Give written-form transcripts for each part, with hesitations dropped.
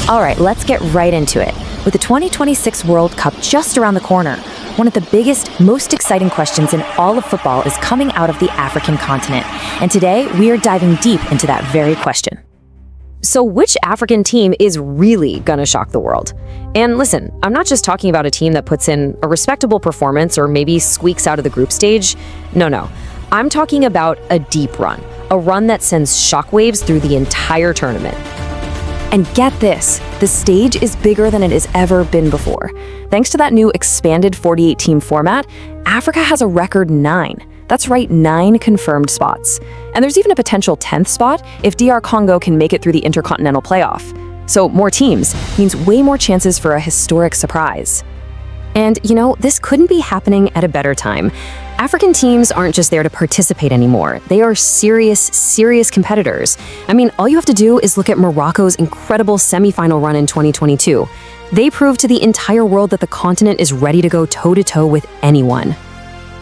All right, let's get right into it. With the 2026 World Cup just around the corner, one of the biggest, most exciting questions in all of football is coming out of the African continent. And today, we are diving deep into that very question. So which African team is really gonna shock the world? And listen, I'm not just talking about a team that puts in a respectable performance or maybe squeaks out of the group stage. No. I'm talking about a deep run, a run that sends shockwaves through the entire tournament. And get this, the stage is bigger than it has ever been before. Thanks to that new expanded 48-team format, Africa has a record 9. That's right, 9 confirmed spots. And there's even a potential 10th spot if DR Congo can make it through the Intercontinental Playoff. So more teams means way more chances for a historic surprise. And you know, this couldn't be happening at a better time. African teams aren't just there to participate anymore. They are serious competitors. I mean, all you have to do is look at Morocco's incredible semifinal run in 2022. They proved to the entire world that the continent is ready to go toe-to-toe with anyone.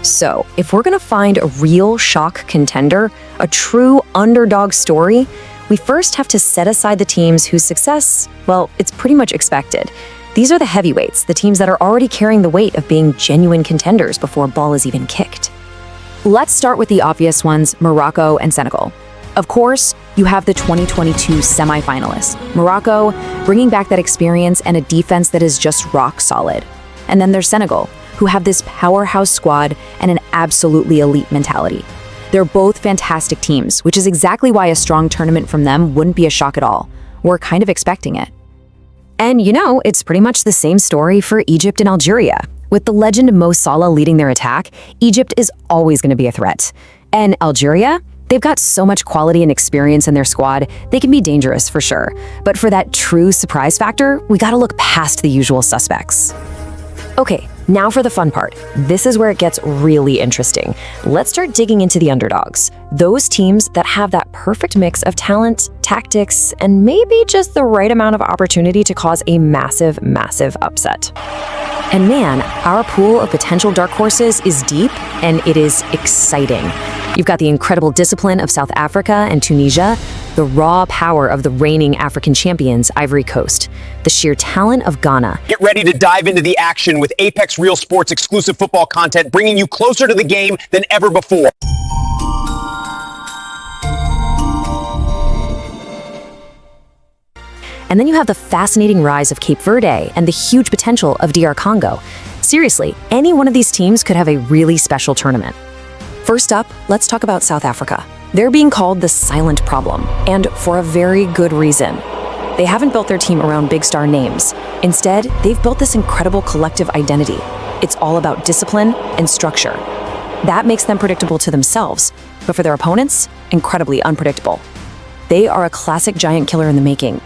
So, if we're gonna find a real shock contender, a true underdog story, we first have to set aside the teams whose success, well, it's pretty much expected. These are the heavyweights, the teams that are already carrying the weight of being genuine contenders before a ball is even kicked. Let's start with the obvious ones, Morocco and Senegal. Of course, you have the 2022 semifinalists, Morocco, bringing back that experience and a defense that is just rock solid. And then there's Senegal, who have this powerhouse squad and an absolutely elite mentality. They're both fantastic teams, which is exactly why a strong tournament from them wouldn't be a shock at all. We're kind of expecting it. And you know, it's pretty much the same story for Egypt and Algeria. With the legend Mo Salah leading their attack, Egypt is always going to be a threat. And Algeria? They've got so much quality and experience in their squad, they can be dangerous for sure. But for that true surprise factor, we gotta look past the usual suspects. Okay, now for the fun part. This is where it gets really interesting. Let's start digging into the underdogs. Those teams that have that perfect mix of talent, tactics, and maybe just the right amount of opportunity to cause a massive upset. And man, our pool of potential dark horses is deep and it is exciting. You've got the incredible discipline of South Africa and Tunisia, the raw power of the reigning African champions, Ivory Coast, the sheer talent of Ghana. Get ready to dive into the action with Apex Real Sports exclusive football content, bringing you closer to the game than ever before. And then you have the fascinating rise of Cape Verde and the huge potential of DR Congo. Seriously, any one of these teams could have a really special tournament. First up, let's talk about South Africa. They're being called the silent problem, and for a very good reason. They haven't built their team around big star names. Instead, they've built this incredible collective identity. It's all about discipline and structure. That makes them predictable to themselves, but for their opponents, incredibly unpredictable. They are a classic giant killer in the making.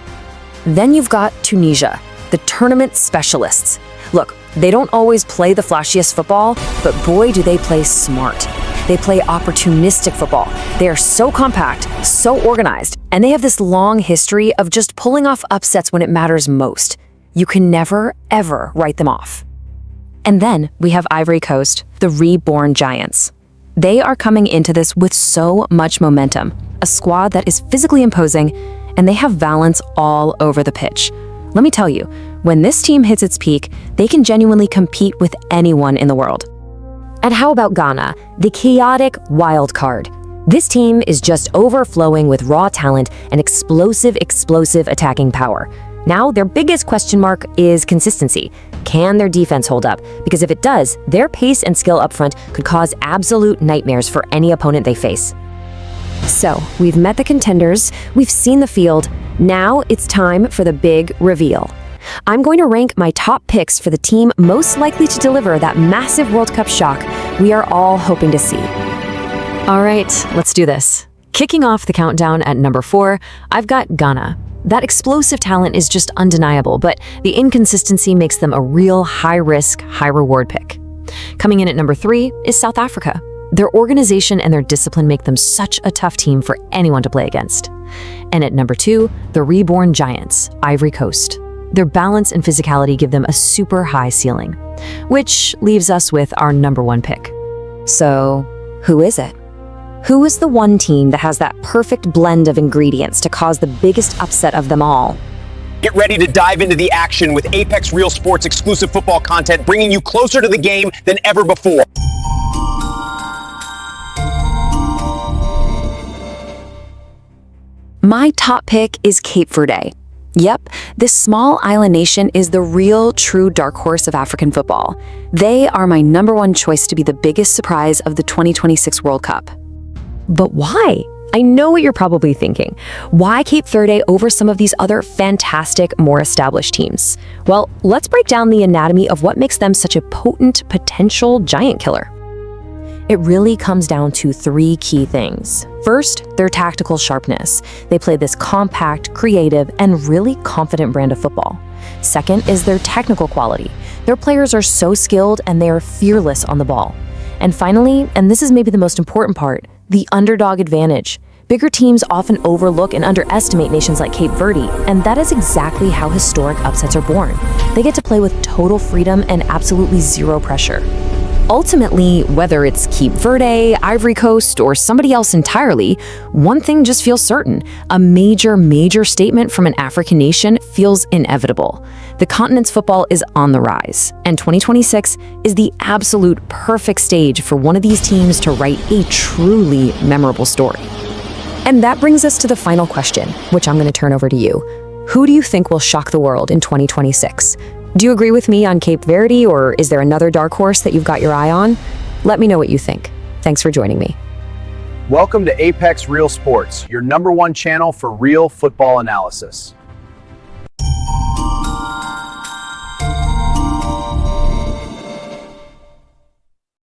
Then you've got Tunisia, the tournament specialists. Look, they don't always play the flashiest football, but boy do they play smart. They play opportunistic football. They are so compact, so organized, and they have this long history of just pulling off upsets when it matters most. You can never, ever write them off. And then we have Ivory Coast, the reborn giants. They are coming into this with so much momentum, a squad that is physically imposing, and they have balance all over the pitch. Let me tell you, when this team hits its peak, they can genuinely compete with anyone in the world. And how about Ghana, the chaotic wildcard? This team is just overflowing with raw talent and explosive attacking power. Now, their biggest question mark is consistency. Can their defense hold up? Because if it does, their pace and skill up front could cause absolute nightmares for any opponent they face. So, we've met the contenders, we've seen the field, now it's time for the big reveal. I'm going to rank my top picks for the team most likely to deliver that massive World Cup shock we are all hoping to see. All right, let's do this. Kicking off the countdown at number 4, I've got Ghana. That explosive talent is just undeniable, but the inconsistency makes them a real high-risk, high-reward pick. Coming in at number 3 is South Africa. Their organization and their discipline make them such a tough team for anyone to play against. And at number 2, the reborn giants, Ivory Coast. Their balance and physicality give them a super high ceiling, which leaves us with our number 1 pick. So, who is it? Who is the one team that has that perfect blend of ingredients to cause the biggest upset of them all? Get ready to dive into the action with Apex Real Sports exclusive football content, bringing you closer to the game than ever before. My top pick is Cape Verde. Yep, this small island nation is the real, true dark horse of African football. They are my number one choice to be the biggest surprise of the 2026 World Cup. But why? I know what you're probably thinking. Why Cape Verde over some of these other fantastic, more established teams? Well, let's break down the anatomy of what makes them such a potent, potential giant killer. It really comes down to three key things. First, their tactical sharpness. They play this compact, creative, and really confident brand of football. Second is their technical quality. Their players are so skilled and they are fearless on the ball. And finally, and this is maybe the most important part, the underdog advantage. Bigger teams often overlook and underestimate nations like Cape Verde, and that is exactly how historic upsets are born. They get to play with total freedom and absolutely zero pressure. Ultimately, whether it's Cape Verde, Ivory Coast, or somebody else entirely, one thing just feels certain. A major statement from an African nation feels inevitable. The continent's football is on the rise, and 2026 is the absolute perfect stage for one of these teams to write a truly memorable story. And that brings us to the final question, which I'm going to turn over to you. Who do you think will shock the world in 2026? Do you agree with me on Cape Verde, or is there another dark horse that you've got your eye on? Let me know what you think. Thanks for joining me. Welcome to Apex Real Sports, your number one channel for real football analysis.